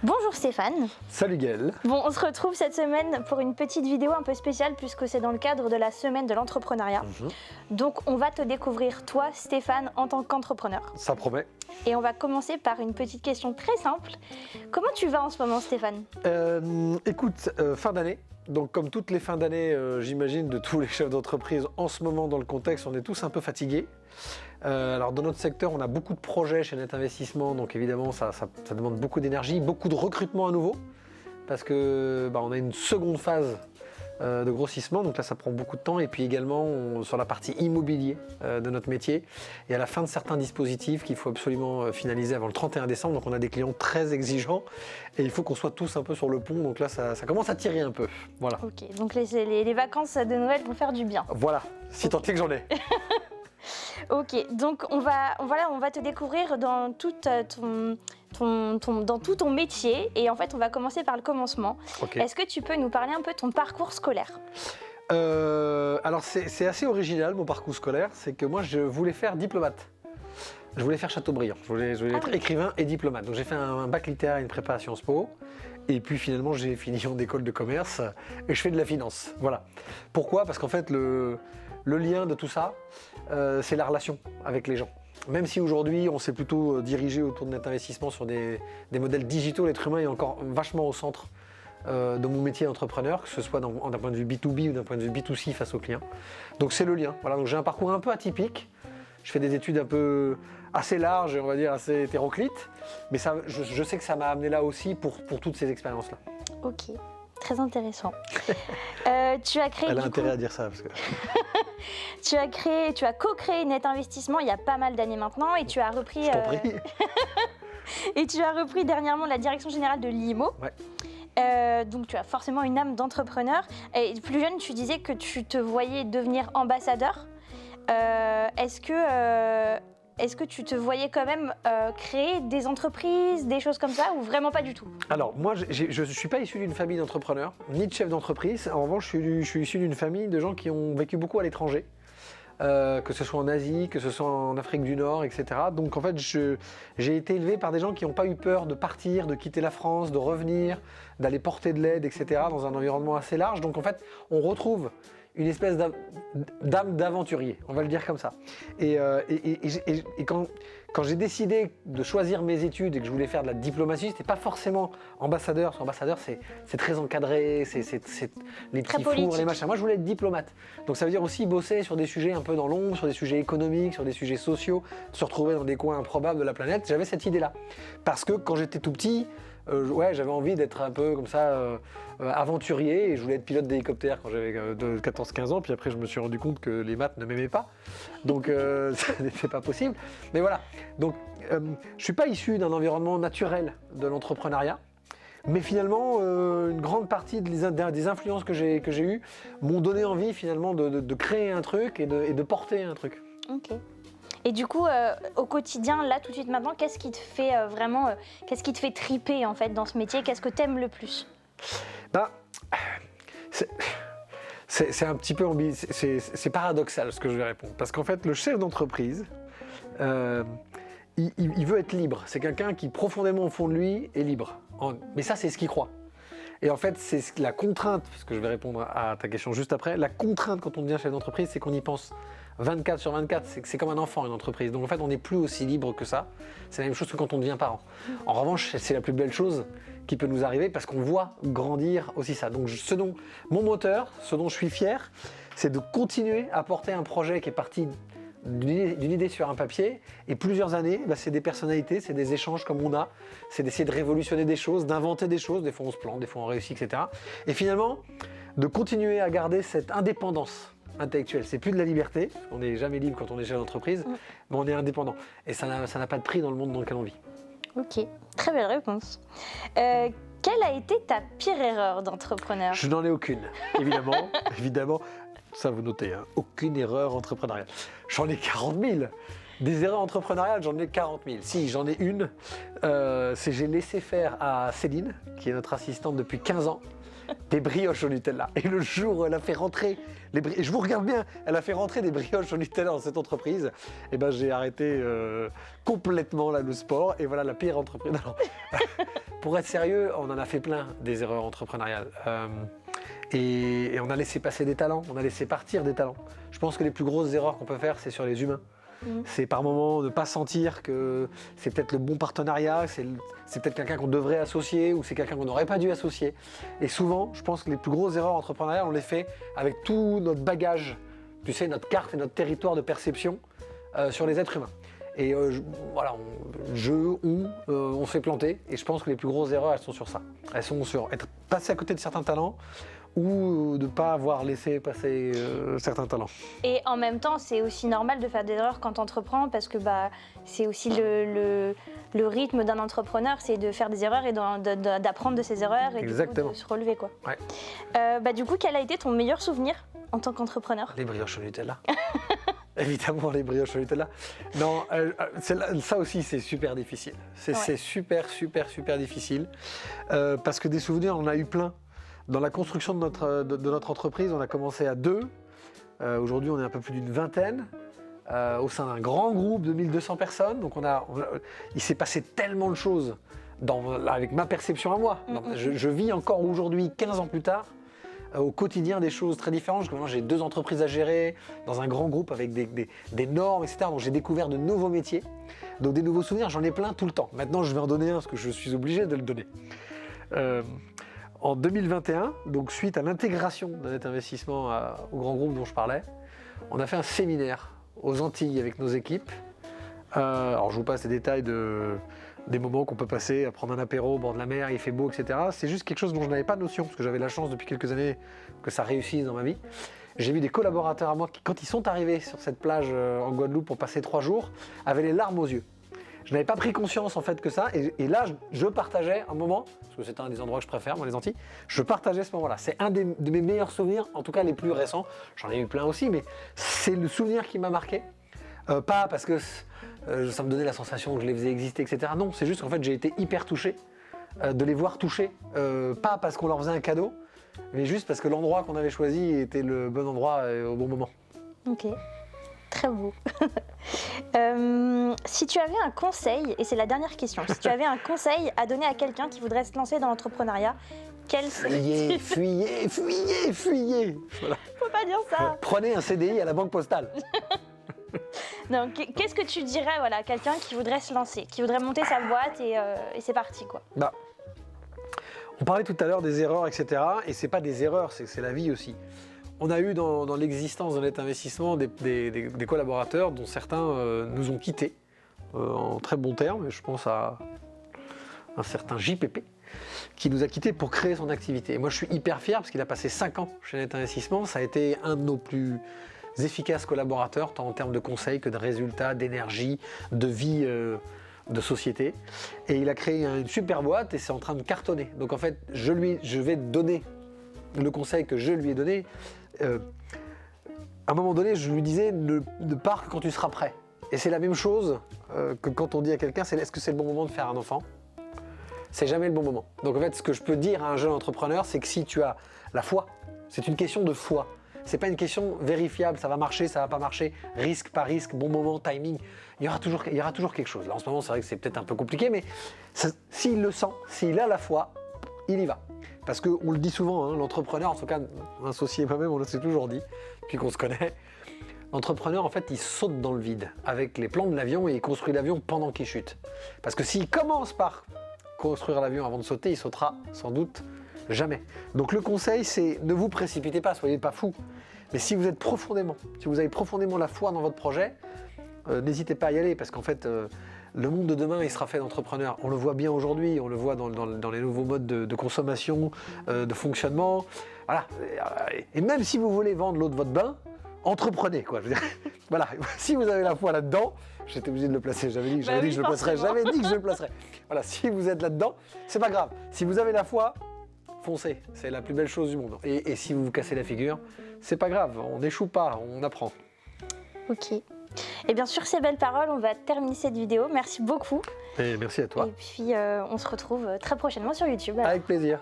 Bonjour Stéphane. Salut Gaël. Bon, on se retrouve cette semaine pour une petite vidéo un peu spéciale puisque c'est dans le cadre de la semaine de l'entrepreneuriat. Donc on va te découvrir toi Stéphane en tant qu'entrepreneur. Ça promet. Et on va commencer par une petite question très simple. Comment tu vas en ce moment Stéphane? Écoute, fin d'année. Donc comme toutes les fins d'année, j'imagine, de tous les chefs d'entreprise, en ce moment dans le contexte, on est tous un peu fatigués. Alors dans notre secteur, on a beaucoup de projets chez Net Investissement, donc évidemment ça demande beaucoup d'énergie, beaucoup de recrutement à nouveau, parce que on a une seconde phase de grossissement, donc là ça prend beaucoup de temps, et puis également sur la partie immobilier de notre métier, et à la fin de certains dispositifs qu'il faut absolument finaliser avant le 31 décembre, donc on a des clients très exigeants, et il faut qu'on soit tous un peu sur le pont, donc là ça commence à tirer un peu, voilà. Ok, donc les vacances de Noël vont faire du bien. Voilà, si tant est que j'en ai. Ok, donc on va te découvrir dans tout ton métier et en fait on va commencer par le commencement. Okay. Est-ce que tu peux nous parler un peu de ton parcours scolaire? Alors c'est assez original mon parcours scolaire, c'est que moi je voulais faire diplomate. Je voulais faire Chateaubriand, je voulais être écrivain et diplomate. Donc j'ai fait un bac littéraire et une prépa à Sciences Po. Et puis finalement j'ai fini en école de commerce et je fais de la finance. Voilà. Pourquoi? Parce qu'en fait le lien de tout ça, c'est la relation avec les gens. Même si aujourd'hui on s'est plutôt dirigé autour de Net Investissement sur des modèles digitaux, l'être humain est encore vachement au centre de mon métier d'entrepreneur, que ce soit d'un point de vue B2B ou d'un point de vue B2C face aux clients. Donc c'est le lien. Voilà, donc j'ai un parcours un peu atypique. Je fais des études un peu assez larges, on va dire assez hétéroclites, mais ça, je sais que ça m'a amené là aussi pour toutes ces expériences-là. Ok, très intéressant. Tu as créé. Elle a intérêt à dire ça parce que. Tu as co-créé Net Investissement il y a pas mal d'années maintenant et tu as repris. Je t'en prie. Et tu as repris dernièrement la direction générale de l'IMO. Ouais. Donc tu as forcément une âme d'entrepreneur. Et plus jeune, tu disais que tu te voyais devenir ambassadeur. Est-ce que tu te voyais quand même créer des entreprises, des choses comme ça, ou vraiment pas du tout? Alors moi, je ne suis pas issu d'une famille d'entrepreneurs, ni de chefs d'entreprise. En revanche, je suis issu d'une famille de gens qui ont vécu beaucoup à l'étranger. Que ce soit en Asie, que ce soit en Afrique du Nord, etc. Donc en fait, j'ai été élevé par des gens qui n'ont pas eu peur de partir, de quitter la France, de revenir, d'aller porter de l'aide, etc. dans un environnement assez large. Donc en fait, on retrouve une espèce d'âme d'aventurier, on va le dire comme ça. Et quand j'ai décidé de choisir mes études et que je voulais faire de la diplomatie, c'était pas forcément ambassadeur. Parce qu'ambassadeur, c'est très encadré, c'est les petits fours, les machins. Moi, je voulais être diplomate. Donc ça veut dire aussi bosser sur des sujets un peu dans l'ombre, sur des sujets économiques, sur des sujets sociaux, se retrouver dans des coins improbables de la planète. J'avais cette idée-là. Parce que quand j'étais tout petit, j'avais envie d'être un peu comme ça aventurier, et je voulais être pilote d'hélicoptère quand j'avais 14-15 ans, puis après je me suis rendu compte que les maths ne m'aimaient pas, donc ça n'était pas possible. Mais voilà, donc je ne suis pas issu d'un environnement naturel de l'entrepreneuriat, mais finalement une grande partie des influences que j'ai eues m'ont donné envie finalement de créer un truc et de porter un truc. Ok. Et du coup, au quotidien, là, tout de suite maintenant, qu'est-ce qui te fait qu'est-ce qui te fait triper en fait dans ce métier? Qu'est-ce que t'aimes le plus? C'est un petit peu c'est paradoxal ce que je vais répondre. Parce qu'en fait, le chef d'entreprise, il veut être libre. C'est quelqu'un qui, profondément au fond de lui, est libre. Mais ça, c'est ce qu'il croit. Et en fait, c'est la contrainte, parce que je vais répondre à ta question juste après, la contrainte quand on devient chef d'entreprise, c'est qu'on y pense 24 sur 24, c'est comme un enfant, une entreprise. Donc en fait, on n'est plus aussi libre que ça. C'est la même chose que quand on devient parent. En revanche, c'est la plus belle chose qui peut nous arriver parce qu'on voit grandir aussi ça. Donc mon moteur, ce dont je suis fier, c'est de continuer à porter un projet qui est parti d'une idée sur un papier, et plusieurs années, c'est des personnalités, c'est des échanges comme on a, c'est d'essayer de révolutionner des choses, d'inventer des choses, des fois on se plante, des fois on réussit, etc. Et finalement, de continuer à garder cette indépendance intellectuelle. C'est plus de la liberté, on n'est jamais libre quand on est chef d'entreprise, mais on est indépendant. Et ça n'a pas de prix dans le monde dans lequel on vit. Ok, très belle réponse. Quelle a été ta pire erreur d'entrepreneur? Je n'en ai aucune, évidemment, évidemment. Ça, vous notez, hein, aucune erreur entrepreneuriale. J'en ai 40 000. Des erreurs entrepreneuriales, j'en ai 40 000. Si, j'en ai une. C'est j'ai laissé faire à Céline, qui est notre assistante depuis 15 ans, des brioches au Nutella. Et le jour où elle a fait rentrer les brioches, je vous regarde bien, elle a fait rentrer des brioches au Nutella dans cette entreprise, et ben j'ai arrêté complètement là, le sport. Et voilà la pire entreprise. Non, pour être sérieux, on en a fait plein des erreurs entrepreneuriales. Et on a laissé passer des talents, on a laissé partir des talents. Je pense que les plus grosses erreurs qu'on peut faire, c'est sur les humains. C'est par moments ne pas sentir que c'est peut-être le bon partenariat, c'est peut-être quelqu'un qu'on devrait associer ou c'est quelqu'un qu'on n'aurait pas dû associer. Et souvent, je pense que les plus grosses erreurs entrepreneuriales, on les fait avec tout notre bagage, tu sais, notre carte et notre territoire de perception sur les êtres humains. Et voilà, on s'est planté. Et je pense que les plus grosses erreurs, elles sont sur ça. Elles sont sur être passé à côté de certains talents ou de ne pas avoir laissé passer certains talents. Et en même temps, c'est aussi normal de faire des erreurs quand tu entreprends parce que c'est aussi le rythme d'un entrepreneur, c'est de faire des erreurs et d'apprendre de ses erreurs et du coup, de se relever, quoi. Ouais. Du coup, quel a été ton meilleur souvenir en tant qu'entrepreneur? Les brioches au Nutella. Évidemment, les brioches au Nutella. Non, ça aussi, c'est super difficile. C'est super difficile. Parce que des souvenirs, on en a eu plein. Dans la construction de notre entreprise, on a commencé à 2. Aujourd'hui, on est un peu plus d'une vingtaine. Au sein d'un grand groupe de 1200 personnes. Donc, il s'est passé tellement de choses avec ma perception à moi. Je vis encore aujourd'hui, 15 ans plus tard, au quotidien des choses très différentes. Parce que maintenant, j'ai 2 entreprises à gérer dans un grand groupe avec des normes, etc. Donc, j'ai découvert de nouveaux métiers. Donc, des nouveaux souvenirs, j'en ai plein tout le temps. Maintenant, je vais en donner un parce que je suis obligé de le donner. En 2021, donc suite à l'intégration de Net Investissement au grand groupe dont je parlais, on a fait un séminaire aux Antilles avec nos équipes. Alors je vous passe les détails des moments qu'on peut passer à prendre un apéro au bord de la mer, il fait beau, etc. C'est juste quelque chose dont je n'avais pas notion, parce que j'avais la chance depuis quelques années que ça réussisse dans ma vie. J'ai vu des collaborateurs à moi qui, quand ils sont arrivés sur cette plage en Guadeloupe pour passer 3 jours, avaient les larmes aux yeux. Je n'avais pas pris conscience en fait que ça, et là je partageais un moment, parce que c'est un des endroits que je préfère, moi les Antilles, je partageais ce moment-là. C'est un de mes meilleurs souvenirs, en tout cas les plus récents. J'en ai eu plein aussi, mais c'est le souvenir qui m'a marqué. Pas parce que ça me donnait la sensation que je les faisais exister, etc. Non, c'est juste qu'en fait j'ai été hyper touché de les voir toucher, pas parce qu'on leur faisait un cadeau, mais juste parce que l'endroit qu'on avait choisi était le bon endroit au bon moment. Ok. Très beau. Si tu avais un conseil, et c'est la dernière question, si tu avais un conseil à donner à quelqu'un qui voudrait se lancer dans l'entrepreneuriat, quel serait... Fuyez. Voilà. Faut pas dire ça. Prenez un CDI à la banque postale. Donc, qu'est-ce que tu dirais à quelqu'un qui voudrait se lancer, qui voudrait monter sa boîte et c'est parti, quoi. On parlait tout à l'heure des erreurs, etc. Et c'est pas des erreurs, c'est la vie aussi. On a eu dans l'existence de Net Investissement des collaborateurs dont certains nous ont quittés en très bons termes. Je pense à un certain JPP qui nous a quittés pour créer son activité. Et moi, je suis hyper fier parce qu'il a passé 5 ans chez Net Investissement. Ça a été un de nos plus efficaces collaborateurs, tant en termes de conseils que de résultats, d'énergie, de vie de société. Et il a créé une super boîte et c'est en train de cartonner. Donc en fait, je vais donner le conseil que je lui ai donné. À un moment donné, je lui disais ne pars que quand tu seras prêt. Et c'est la même chose que quand on dit à quelqu'un, est-ce que c'est le bon moment de faire un enfant? C'est jamais le bon moment. Donc en fait, ce que je peux dire à un jeune entrepreneur, c'est que si tu as la foi, c'est une question de foi. C'est pas une question vérifiable, ça va marcher, ça va pas marcher, risque, pas risque, bon moment, timing. Il y aura toujours quelque chose. Là, en ce moment, c'est vrai que c'est peut-être un peu compliqué, mais s'il le sent, s'il a la foi, il y va. Parce qu'on le dit souvent, hein, l'entrepreneur, en tout cas, un associé et moi-même, on s'est toujours dit, depuis qu'on se connaît, l'entrepreneur, en fait, il saute dans le vide avec les plans de l'avion et il construit l'avion pendant qu'il chute. Parce que s'il commence par construire l'avion avant de sauter, il sautera sans doute jamais. Donc le conseil, c'est ne vous précipitez pas, soyez pas fous. Mais si vous avez profondément la foi dans votre projet, n'hésitez pas à y aller parce qu'en fait, le monde de demain, il sera fait d'entrepreneurs. On le voit bien aujourd'hui, on le voit dans les nouveaux modes de consommation, de fonctionnement. Voilà. Et même si vous voulez vendre l'eau de votre bain, entreprenez, quoi. Je veux dire, voilà. Si vous avez la foi là-dedans, j'étais obligé de le placer. J'avais dit que je le placerais. J'avais dit que je le placerais. Voilà. Si vous êtes là-dedans, c'est pas grave. Si vous avez la foi, foncez. C'est la plus belle chose du monde. Et si vous vous cassez la figure, c'est pas grave. On n'échoue pas, on apprend. Ok. Et bien sur ces belles paroles, on va terminer cette vidéo. Merci beaucoup. Et merci à toi. Et puis on se retrouve très prochainement sur YouTube. Avec plaisir.